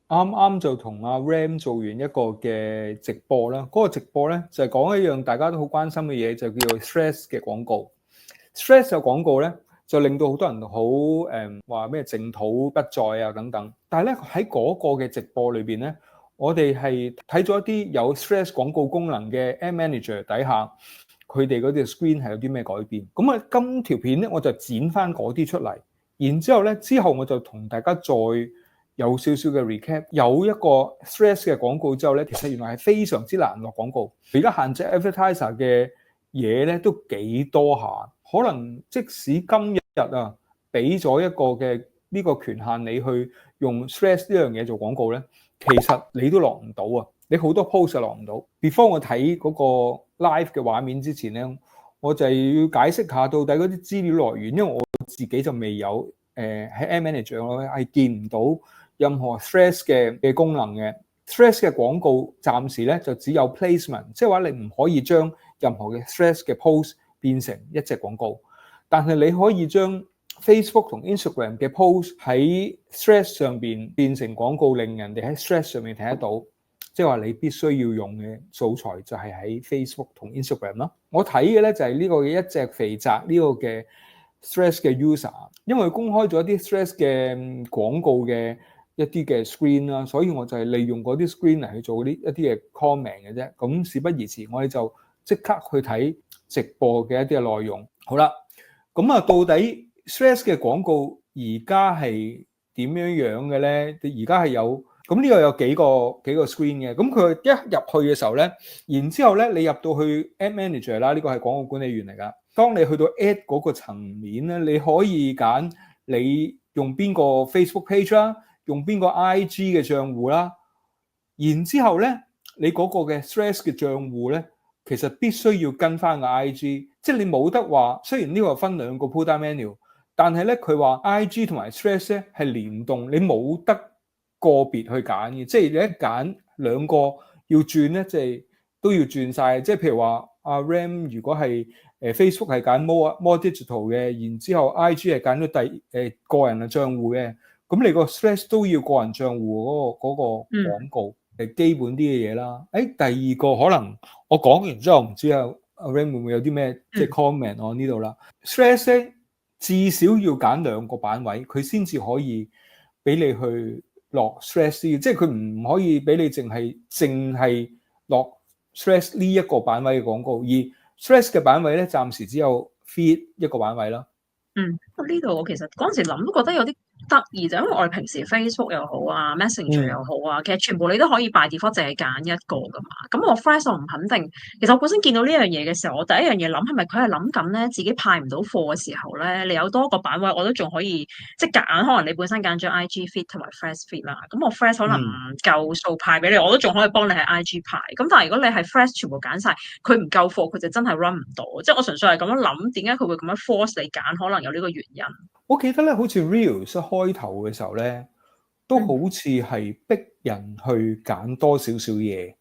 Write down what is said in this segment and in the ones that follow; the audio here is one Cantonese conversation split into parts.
啱啱就同阿 Ram 做完一個嘅直播啦，嗰個直播咧就係講一樣大家都好關心嘅嘢，就叫做 Threads 嘅廣告。Threads 嘅廣告咧就令到好多人好話咩淨土不再啊等等。但係咧喺嗰個嘅直播裏邊咧，我哋係睇咗一啲有 Threads 廣告功能嘅 Ad Manager 底下，佢哋嗰啲 screen 係有啲咩改變。咁啊，今條片咧我就剪翻嗰啲出嚟，然之後咧我就同大家再有少少嘅 recap， 有一個 Threads 嘅廣告之後咧，其實原來係非常之難落廣告。而家限制 advertiser 嘅嘢咧都幾多下，可能即使今日啊俾咗一個嘅呢個權限你去用 Threads 呢樣嘢做廣告咧，其實你都落唔到啊！你好多 post 落唔到。Before 我睇嗰個 live 嘅畫面之前咧，我就要解釋下到底嗰啲資料來源，因為我自己就未有喺 Ad Manager 我係見唔到任何 Threads 嘅功能嘅。Threads 嘅廣告暫時咧就只有 placement， 即係話你唔可以將任何嘅 Threads 嘅 post 變成一隻廣告，但係你可以將 Facebook 同 Instagram 嘅 post 喺 Threads 上邊變成廣告，令人哋喺 Threads 上面睇得到。即係話你必須要用嘅素材就係喺 Facebook 同 Instagram 咯。我睇嘅咧就係呢個嘅一隻肥宅呢個嘅 Threads 嘅 user， 因為公開咗一啲 Threads 嘅廣告嘅一啲嘅 screen 啦，所以我就係利用嗰啲 screen 嚟去做一啲嘅 comment 嘅啫。咁事不宜遲，我哋就即刻去睇直播嘅一啲嘅內容。好啦，咁啊到底 Threads 嘅廣告而家係點樣嘅咧？而家係有咁呢個有幾個 screen 嘅。咁佢一入去嘅時候咧，然之後咧你入到去 Ad Manager 啦，呢個係廣告管理員嚟噶。當你去到 Ad 嗰個層面咧，你可以揀你用邊個 Facebook page 啦，用邊個 IG 嘅賬戶啦。然之後咧，你嗰個嘅 Threads 嘅賬戶咧，其實必須要跟翻個 IG， 即係你冇得話。雖然呢個分兩個 pull down menu， 但係咧佢話 IG 同埋 Threads 咧係連動，你冇得個別去揀嘅。即係你一揀兩個要轉咧，即係都要轉晒。即係譬如話阿 Ram 如果係Facebook 係揀 more digital 嘅，然之後 IG 係揀咗個人嘅賬戶嘅，咁你個 Threads 都要個人賬戶嗰個廣告。基本啲嘅嘢啦。第二個可能我講完之後唔知阿 Ram 會唔會有啲咩即係 comment 我呢度啦。Threads 至少要揀兩個版位，佢先至可以俾你去落 Threads， 即係佢唔可以俾你淨係落 Threads 呢一個版位嘅廣告，而 Threads 嘅版位咧暫時只有 feed 一個版位啦。呢度我其實嗰陣時諗都覺得有啲得意，就因為我哋平時 Facebook 又好啊 Messenger 又好啊，其實全部你都可以 by default 淨係揀一個噶嘛。咁我 Threads 我唔肯定，其實我本身見到呢樣嘢嘅時候，我第一樣嘢諗係咪佢係諗緊咧自己派唔到貨嘅時候咧，你有多個版位我都仲可以即係夾硬，可能你本身揀咗 IG feed 同埋 Threads feed 啦，咁我 Threads 可能唔夠數派俾你，我都仲可以幫你喺 IG 派。咁但係如果你係 Threads 全部揀晒，佢唔夠貨，佢就真係 run 唔到。即係我純粹係咁樣諗，點解佢會咁樣 force 你揀？可能有呢個原因。我記得咧，好似 Reels 開頭嘅時候咧，都好似係逼人去揀多少少嘢，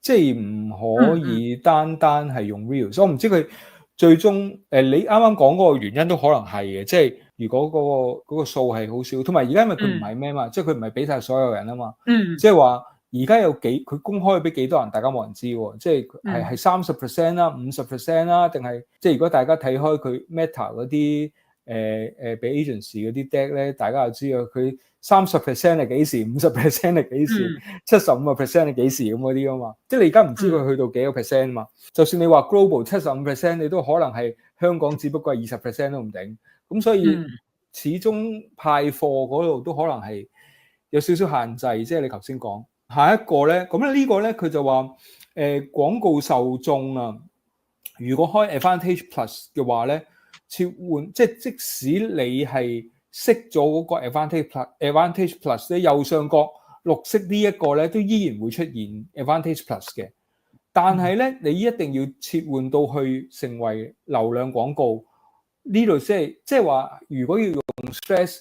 即係唔可以單單係用 Reels。我唔知佢最終你啱啱講嗰個原因都可能係嘅，即係如果嗰個數係好少，同埋而家因為佢唔係咩嘛，即係佢唔係俾晒所有人啊嘛，即係話而家有佢公開俾幾多人，大家冇人知喎，即係係30% 啦、50% 啦，定係即係如果大家睇開佢 Meta 嗰啲。俾 agency 嗰啲 deck 咧，大家就知道佢30% 係幾時，50% 係幾時，75% 係幾時咁嗰啲啊嘛。即係你而家唔知佢去到幾個 percent 嘛。就算你話 global 75%，你都可能係香港只不過係20% 都唔定。咁所以始終派貨嗰度都可能係有少少限制。即係你頭先講下一個咧，咁呢個咧佢就話廣告受眾啊，如果開 Advantage Plus 嘅話咧。切換即使你係熄咗嗰個 Advantage Plus 咧，右上角綠色呢一個咧，都依然會出現 Advantage Plus 嘅。但係咧，你一定要切換到去成為流量廣告呢度，即係話，如果要用 Threads，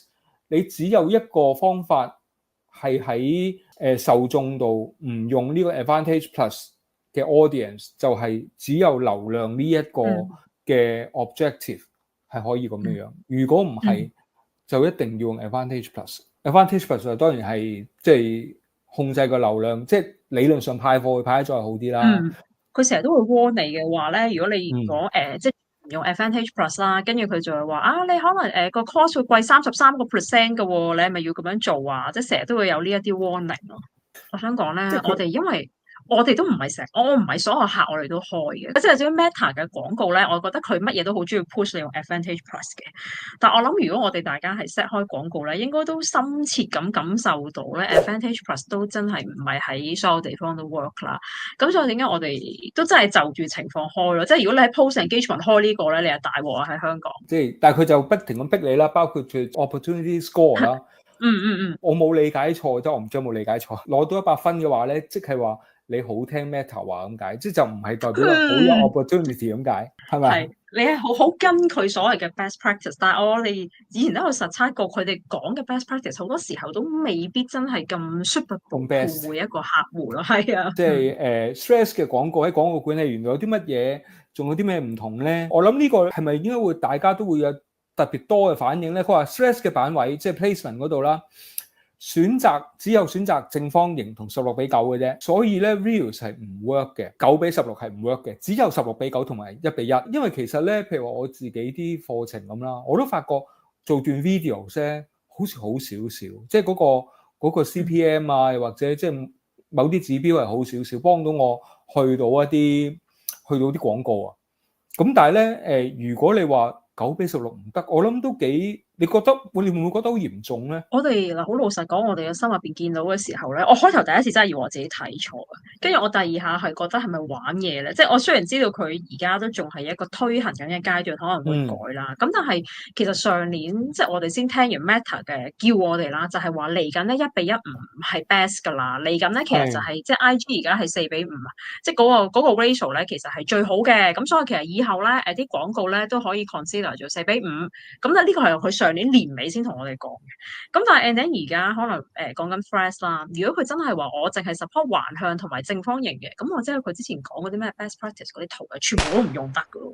你只有一個方法係喺受眾度唔用呢個 Advantage Plus 嘅 audience，就係只有流量呢一個嘅 objective。係可以咁樣樣，如果唔係，就一定要用 Advantage Plus。Advantage Plus 當然係即係控制個流量，即係理論上派貨會派得再好啲啦。佢成日都會 warn 你嘅話咧，如果你嗯即係唔用 Advantage Plus 啦，跟住佢就會話啊，你可能個 cost 會貴33%嘅喎，你係咪要咁樣做啊？即係成日都會有呢一啲 warning 咯。我想講咧，即係佢我哋因為我哋都唔係我唔係所有客我哋都開嘅，即係至於 Meta 嘅廣告咧，我覺得佢乜嘢都好中意 push 你用 Advantage Plus 嘅。但我諗如果我哋大家係 set 開廣告咧，應該都深切咁感受到咧，Advantage Plus 都真係唔係喺所有地方都 work 啦。咁所以點解我哋都真係就住情況開咯？即係如果你喺 post engagement 開呢個咧，你係大鑊啊喺香港。即係，但係佢就不停咁逼你啦，包括佢 opportunity score 啦。我冇理解錯，即係我唔知有冇理解錯。攞到100分嘅話咧，即係話你好聽 Meta 話咁解，即係就唔係代表好有 opportunity 咁解，係咪？係你係好跟佢所謂嘅 best practice，但係我哋以前都有實測過，佢哋講嘅 best practice 好多時候都未必真係咁 suitable best 每一個客戶咯。係啊，即係stress 嘅廣告喺廣告管理員有啲乜嘢，仲有啲咩唔同咧？我諗呢個係咪應該會大家都會有特別多嘅反應咧？佢話 stress 嘅版位即係 placement 嗰度啦，只有選擇正方形同16:9嘅啫，所以咧 reels 係唔 work 嘅，9:16係唔 work 嘅，只有16:9同埋1:1。因為其實咧，譬如話我自己啲課程咁啦，我都發覺做段 videos 咧，好似好少少，即係嗰個 CPM 啊，又或者即係某啲指標係好少少，幫到我去到啲廣告啊。咁但係咧如果你話9:16唔得，我諗都幾，你會唔會覺得好嚴重咧？我哋嗱好老實講，我哋嘅心入邊見到嘅時候咧，我開頭第一次真係以為我自己睇錯，跟住我第二下係覺得係咪玩嘢咧？即係我雖然知道佢而家都仲係一個推行緊嘅階段，可能會改啦。咁但係其實上年即係我哋先聽完 Meta 嘅叫我哋啦，就係話嚟緊咧1:1唔係 best 噶啦，嚟緊咧其實就係即係 IG 而家係4:5啊，即係嗰個 ratio 咧其實係最好嘅。咁所以其實以後咧啲廣告咧都可以 consider 做4:5。咁咧呢個係佢上年年尾先同我哋講嘅。咁但係 and then 而家可能講緊 Threads 啦，如果佢真係話我淨係 support 橫向同埋正方形嘅，咁我即係佢之前講嗰啲咩 best practice 嗰啲圖全部都唔用得噶咯。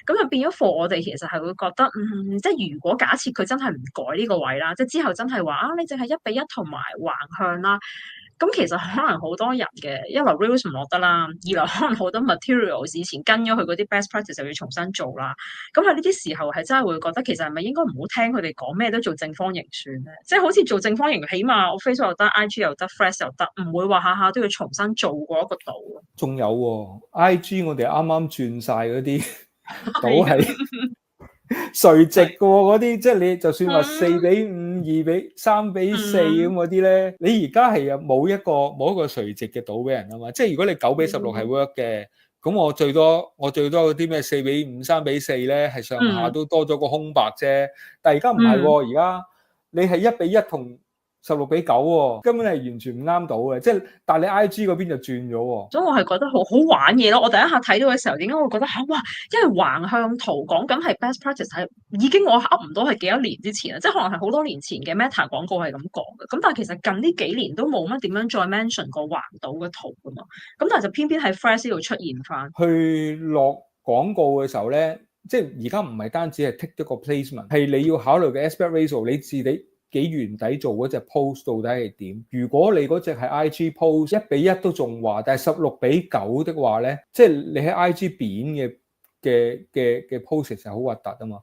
咁就變咗 for 我哋其實係會覺得，即係如果假設佢真係唔改呢個位啦，即係之後真係話啊，你淨係1:1同埋橫向啦。咁其實可能好多人嘅一來 reels 唔落得啦，二來可能好多 materials 以前跟咗佢嗰啲 best practice 就要重新做啦。咁喺呢啲時候係真係會覺得其實係咪應該唔好聽佢哋講咩都做正方形算咧？即係好似做正方形，起碼我 Facebook 又得，IG 又得，Threads 又得，唔會話下下都要重新做過一個度。仲有IG 我哋啱啱轉晒嗰啲度係垂直嘅喎，嗰啲即係你就算話4:5、2:3:4咁嗰啲咧，你而家係冇一個垂直嘅度俾人啊嘛。即係如果你9:16係 work 嘅，咁我最多嗰啲咩4:5、3:4咧，係上下都多咗個空白啫。但係而家唔係喎，而家你係1:1同16:9喎，根本係完全唔啱到嘅。即係但係你 IG 嗰邊就轉咗喎。所以我係覺得好玩嘢咯。我第一下睇到嘅時候，點解會覺得哇？因為橫向圖講緊係 best practice 係已經我噏唔到係幾多年之前啦，即係可能係好多年前嘅 Meta 廣告係咁講嘅。咁但係其實近呢幾年都冇乜點樣再 mention 過橫島嘅圖噶嘛。咁但係就偏偏喺 Threads 度出現翻。去落廣告嘅時候咧，即係而家唔係單止係 take 一個 placement，係你要考慮嘅 aspect ratio，你自己幾圓底做嗰隻 post 到底係點？如果你嗰隻係 IG post 1:1都仲話，但係16:9的話咧，即係你喺 IG 扁嘅 post 其實好核突啊嘛。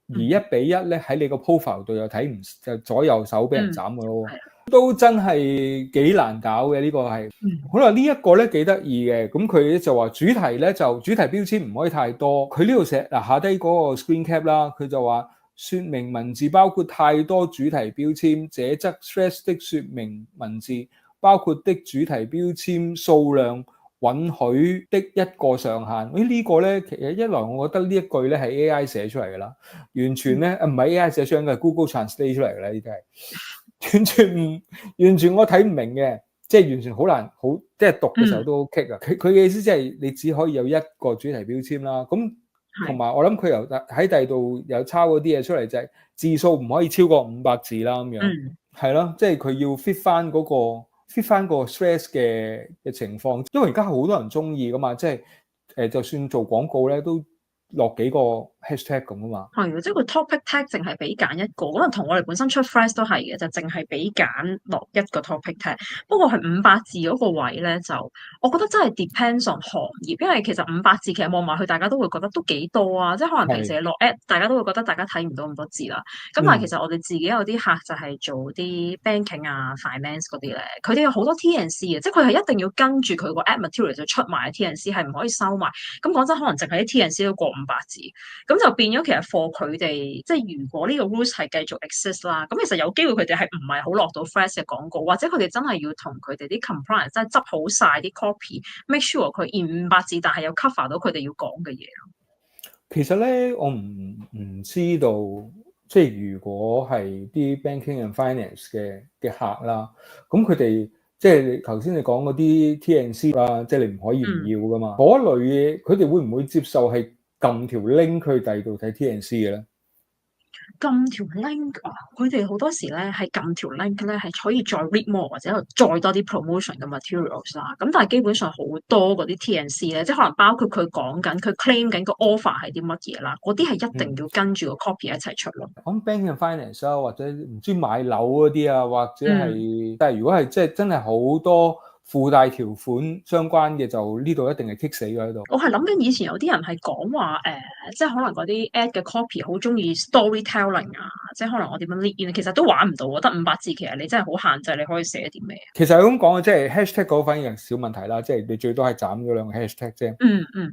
而1:1咧喺你個 profile 度又睇唔就左右手俾人斬嘅咯，都真係幾難搞嘅呢個係。好啦，呢一個咧幾得意嘅，咁佢咧就話主題咧就主題標籤唔可以太多。佢呢度寫嗱下低嗰個 screen cap 啦，佢就話。說明文字包括太多主題標籤，這則 Threads 的說明文字包括的主題標籤數量允許的一個上限。呢個咧其實一來我覺得呢一句咧係 AI 寫出嚟噶啦，完全咧唔係 AI 寫出嚟嘅，係 Google Translate 出嚟嘅啦，呢啲係完全我睇唔明嘅，即係完全好難好即係讀嘅時候都好棘啊。佢嘅意思即係你只可以有一個主題標籤啦，咁。同埋我諗佢又喺第二度有抄嗰啲嘢出嚟，就係字數唔可以超過500字啦，咁樣係咯，即係佢要 fit 翻個 stress 嘅情況，因為而家好多人中意噶嘛，即係就算做廣告咧，都落幾個 hashtag 咁啊嘛。係啊，即係個 topic tag 淨係俾揀一個，可能同我哋本身出 Threads 都係嘅，就淨係俾揀落一個 topic tag。不過係500字嗰個位咧，就我覺得真係 depends on 行業，因為其實500字其實望埋去，大家都會覺得都幾多啊。即係可能平時係，你落 app，大家都會覺得大家睇唔到咁多字啦。咁但係其實我哋自己有啲客就係做啲 banking 啊、finance 嗰啲咧，佢哋有好多 T&C 嘅，即係佢係一定要跟住佢個 app material 就出埋 T&C，係唔可以收埋。咁講真，可能淨係啲 T&C 都過500字。咁就變咗，其實 for 佢哋，即係如果呢個 rules 係繼續 exist 啦，咁其實有機會佢哋係唔係好落到 Threads 嘅廣告，或者佢哋真係要同佢哋啲 compliance 即係執好晒啲 copy，make sure 佢 in 500字，但係又 cover 到佢哋要講嘅嘢咯。其實咧，我唔知道，即係如果係啲 banking and finance 嘅客啦，咁佢哋即係頭先你講嗰啲 T&C 啦，即係你唔可以唔要噶嘛。嗰類嘢，佢哋會唔會接受係撳條 link 去第二度睇 T&C 嘅咧？撳條 link 啊，佢哋好多時咧係撳條 link 咧係可以再 read more 或者再多啲 promotion 嘅 materials 啦。咁但係基本上好多嗰啲 T&C 咧，即係可能包括佢講緊佢 claim 緊個 offer 係啲乜嘢啦，嗰啲係一定要跟住個 copy 一齊出咯。講 banking and finance 啊，或者唔知買樓嗰啲啊，或者係，但係如果係即係真係好多附帶條款相關嘅，就呢度一定係棘死咗喺度。我係諗緊以前有啲人係講話即係可能嗰啲 ad 嘅 copy 好中意 storytelling 啊，即係可能我點樣 lead in，其實都玩唔到啊，得500字，其實你真係好限制，你可以寫啲咩？其實係咁講嘅，即係 hashtag 嗰個反而係小問題啦，即係你最多係斬咗2個 hashtag 啫。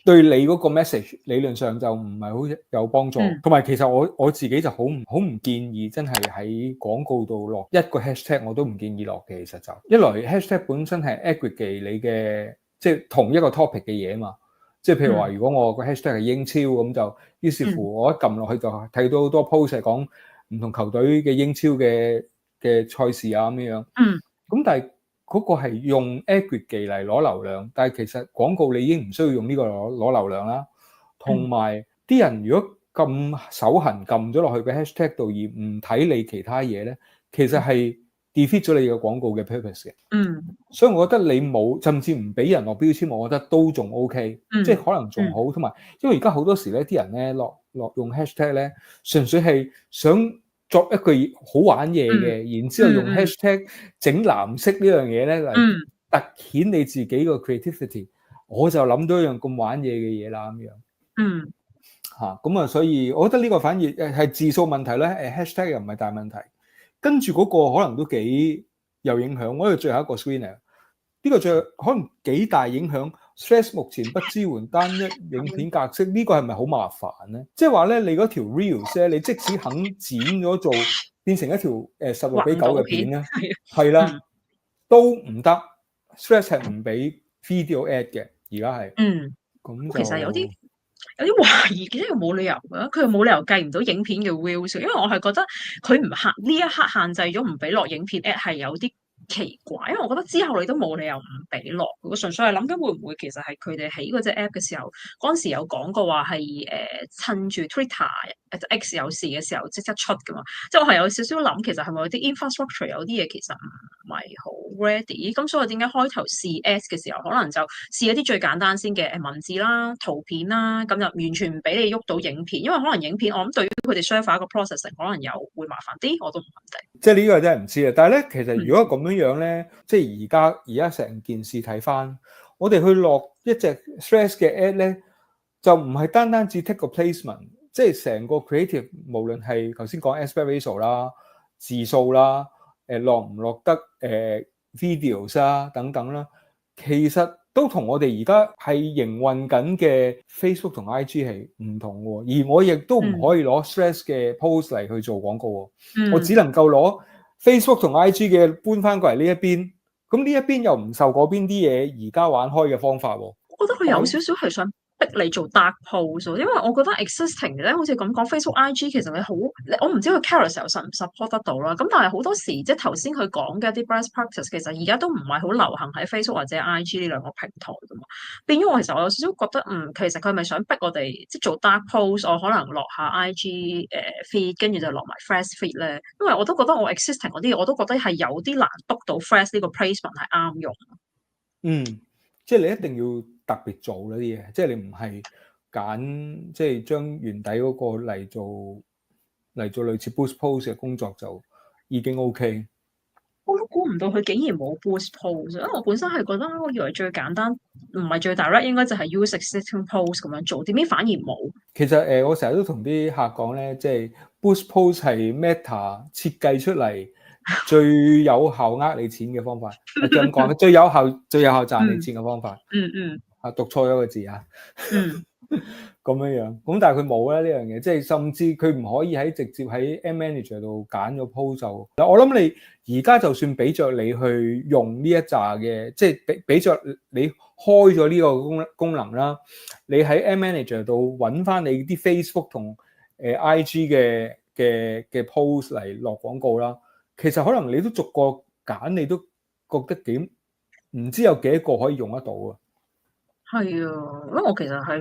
對你嗰個 message 理論上就唔係好有幫助，同埋其實我自己就好唔建議真係喺廣告度落一個 hashtag， 我都唔建議落嘅。其實就一來 hashtag 本身係 aggregate 你嘅即係同一個 topic 嘅嘢嘛，即係譬如話如果我個 hashtag 係英超咁就，於是乎我一撳落去就睇到好多 post 係講唔同球隊嘅英超嘅賽事啊咁樣。咁但係嗰個係用 aggregate 嚟攞流量，但係其實廣告你已經唔需要用呢個攞流量啦。同埋啲人如果咁手痕撳咗落去個 hashtag 度而唔睇你其他嘢咧，其實係 defeat 咗你嘅廣告嘅 purpose 嘅。所以我覺得你冇甚至唔俾人落標籤，我覺得都仲 OK，即係可能仲好。同埋因為而家好多時咧，啲人咧落用 hashtag 咧，純粹係想作一句好玩嘢嘅，然之後用 hashtag 整藍色呢樣嘢咧嚟突顯你自己個 creativity，我就諗到一樣咁玩嘢嘅嘢啦咁樣。咁啊，所以我覺得呢個反而係字數問題咧，hashtag 又唔係大問題，跟住嗰個可能都幾有影響。我哋最後一個 screener，呢個最可能幾大影響。Threads 目前不支援單一影片格式，呢個係咪好麻煩咧？即係話咧，你嗰條 reels 咧，你即使肯剪咗做變成一條16:9嘅片咧，係啦，都唔得。Threads 係唔俾 video ad 嘅，而家係。咁其實有啲懷疑，其實冇理由嘅，佢又冇理由計唔到影片嘅 views，因為我係覺得佢唔限呢一刻限制咗唔俾落影片 ad 係有啲奇怪，因為我覺得之後你都冇理由唔俾落，我純粹係諗緊會唔會其實係佢哋起嗰隻 app 嘅時候，嗰陣時有講過話係趁住 Twitter X 有事嘅時候即刻出噶嘛，即係我係有少少諗，其實係咪有啲 infrastructure 有啲嘢其實唔係好 ready，咁所以點解開頭試 ads 嘅時候，可能就試一啲最簡單先嘅文字啦、圖片啦，咁就完全唔俾你喐到影片，因為可能影片我諗對於佢哋 server 一個 processing 可能又會麻煩啲，我都唔肯定。即係呢個真係唔知啊！但係咧，其實如果咁樣咧，即係而家成件事睇翻，我哋去落一隻 Threads 嘅 ad 咧，就唔係單單只 take 個 placement，即係成個 creative，無論係頭先講 aspect ratio 啦、字數啦、落唔落得videos 啊等等啦，其實都同我哋而家係營運緊嘅 Facebook 同 IG 係唔同喎，而我亦都唔可以攞 Threads 嘅 post 嚟去做廣告喎，我只能夠攞 Facebook 同 IG 嘅搬翻過嚟呢一邊，咁呢一邊又唔受嗰邊啲嘢而家玩開嘅方法喎。我覺得佢有少少係想逼你做 dark post，因為我覺得 existing 咧，好似咁講 Facebook、IG 其實你好，我唔知佢 carousel 實唔 support 得到啦。咁但係好多時即係頭先佢講嘅一啲 best practice，其實而家都唔係好流行喺 Facebook 或者 IG 呢兩個平台噶嘛。變咗我其實我有少少覺得，其實佢係咪想逼我哋即係做 dark post，我可能落下 IG feed，跟住就落埋 Threads feed 咧。因為我都覺得我 existing 嗰啲嘢，我都覺得係有啲難督到 Threads 呢個 placement 係啱用。即係你一定要特別做嗰啲嘢，即係你唔係揀即係將原底嗰個嚟做類似 boost post 嘅工作就已經 OK。我都估唔到佢竟然冇 boost post，因為我本身係覺得我以為最簡單，唔係最 direct，應該就係 use existing post 咁樣做，點知反而冇。其實我成日都同啲客講咧，即係 boost post 係 Meta 設計出嚟最有效呃你錢嘅方法，係咁講，最有效賺你錢嘅方法。讀錯咗個字啊！咁樣，咁但係佢冇咧呢樣嘢，即係甚至佢唔可以直接喺 Ad Manager 度揀咗 post 就。我諗你而家就算俾着你去用呢一紮嘅，即係俾着你開咗呢個功能啦，你喺 Ad Manager 度揾翻你啲 Facebook 同IG 嘅 post 嚟落廣告啦。其實可能你都逐個揀，你都覺得唔知有幾多個可以用得到啊！係啊，因為我其實係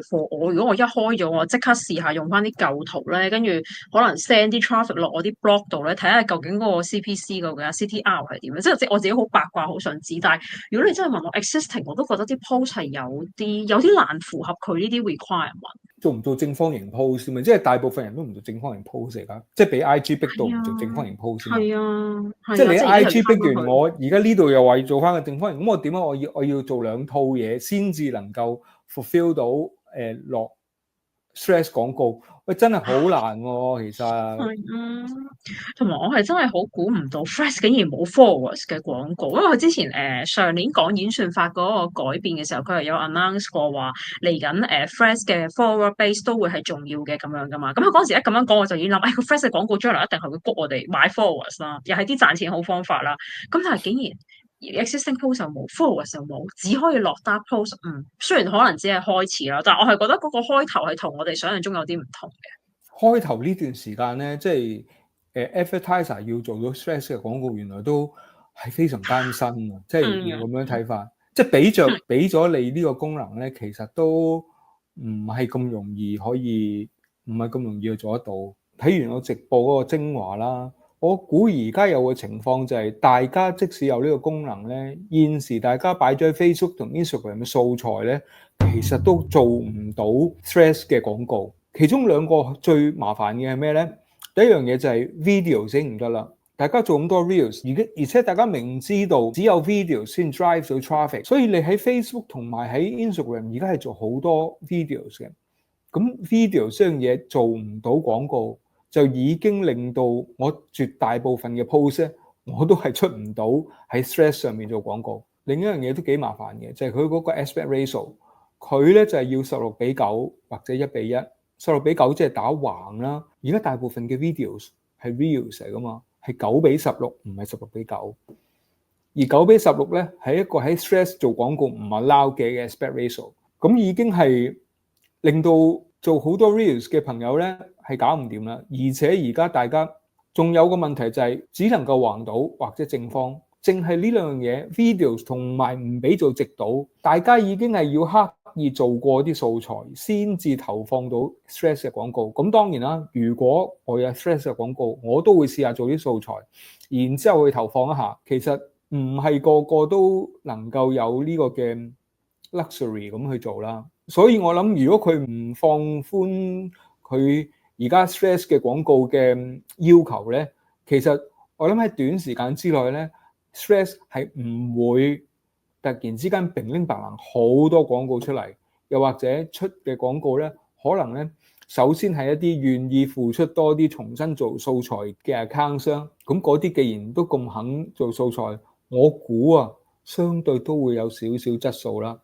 如果我一開咗，我即刻試下用翻啲舊圖咧，跟住可能 send 啲 traffic 落我啲 blog 度咧，睇下究竟嗰個 CPC 嗰個 CTR 係點樣，即係我自己好八卦，好想知。但係如果你真係問我 existing，我都覺得啲 post 係有啲難符合佢呢啲 requirement。做唔做正方形 post 嘛？即係大部分人都唔做正方形 post 嚟㗎，即係俾 IG 逼到唔做正方形 post 嘛。係啊，即係你 IG 逼完我，而家呢度又話要做翻個正方形，咁我點解我要做兩套嘢先至能夠 fulfill 到落 stress 廣告？喂，真係好難喎，其實。同埋我係真係好估唔到 Threads 竟然冇 forwards 嘅廣告，因為佢之前上年講演算法嗰個改變嘅時候，佢係有 announce 過話嚟緊Threads 嘅 forward base 都會係重要嘅咁樣噶嘛。咁佢嗰陣時一咁樣講，我就已經諗，個 Threads 嘅廣告將來一定係會谷我哋買 forwards 啦，又係啲賺錢好方法啦。咁但係竟然 existing post 又冇 forwards 又冇，只可以落單 post。雖然可能只係開始啦，但係我係覺得嗰個開頭係同我哋想象中有啲唔同嘅。開頭呢段時間咧，即係advertiser 要做到 stress 嘅廣告，原來都係非常艱辛啊！即係要咁樣睇法，即係俾咗你呢個功能咧，其實都唔係咁容易去做得到。睇完我直播嗰個精華啦，我估而家有個情況就係，大家即使有呢個功能咧，現時大家擺咗喺 Facebook 同 Instagram 嘅素材咧，其實都做唔到 stress 嘅廣告。其中兩個最麻煩嘅係咩咧？第一樣嘢就係 video 先唔得啦。大家做咁多 reels，而且大家明知道只有 video 先 drive 到 traffic，所以你喺 Facebook 同埋喺 Instagram 而家係做好多 videos 嘅。咁 video 呢樣嘢做唔到廣告，就已經令到我絕大部分嘅 post 咧，我都係出唔到喺 Threads 上面做廣告。另一樣嘢都幾麻煩嘅，就係佢嗰個 aspect ratio，佢咧就係要16:9或者1:1。16:9即係打橫啦，而家大部分嘅 videos 係 reels 嚟噶嘛，係9:16，唔係16:9。而9:16咧係一個喺 Threads 做廣告唔 allow 嘅 aspect ratio，咁已經係令到做好多 reels 嘅朋友咧係搞唔掂啦。而且而家大家仲有個問題就係只能夠橫倒或者正方，淨係呢兩樣嘢 videos 同埋唔俾做直倒，大家已經係要刻意做過啲素材先至投放到 Threads 嘅廣告。咁當然啦，如果我有 Threads 嘅廣告，我都會試下做啲素材，然之後去投放一下。其實唔係個個都能夠有呢個嘅 luxury 咁去做啦。所以我諗，如果佢唔放寬佢而家 Threads 嘅廣告嘅要求咧，其實我諗喺短時間之內咧，Threads 係唔會突然之間乒鈴白能好多廣告出嚟，又或者出嘅廣告咧，可能咧首先係一啲願意付出多啲重新做素材嘅 account 商，咁嗰啲既然都咁肯做素材，我估啊，相對都會有少少質素啦。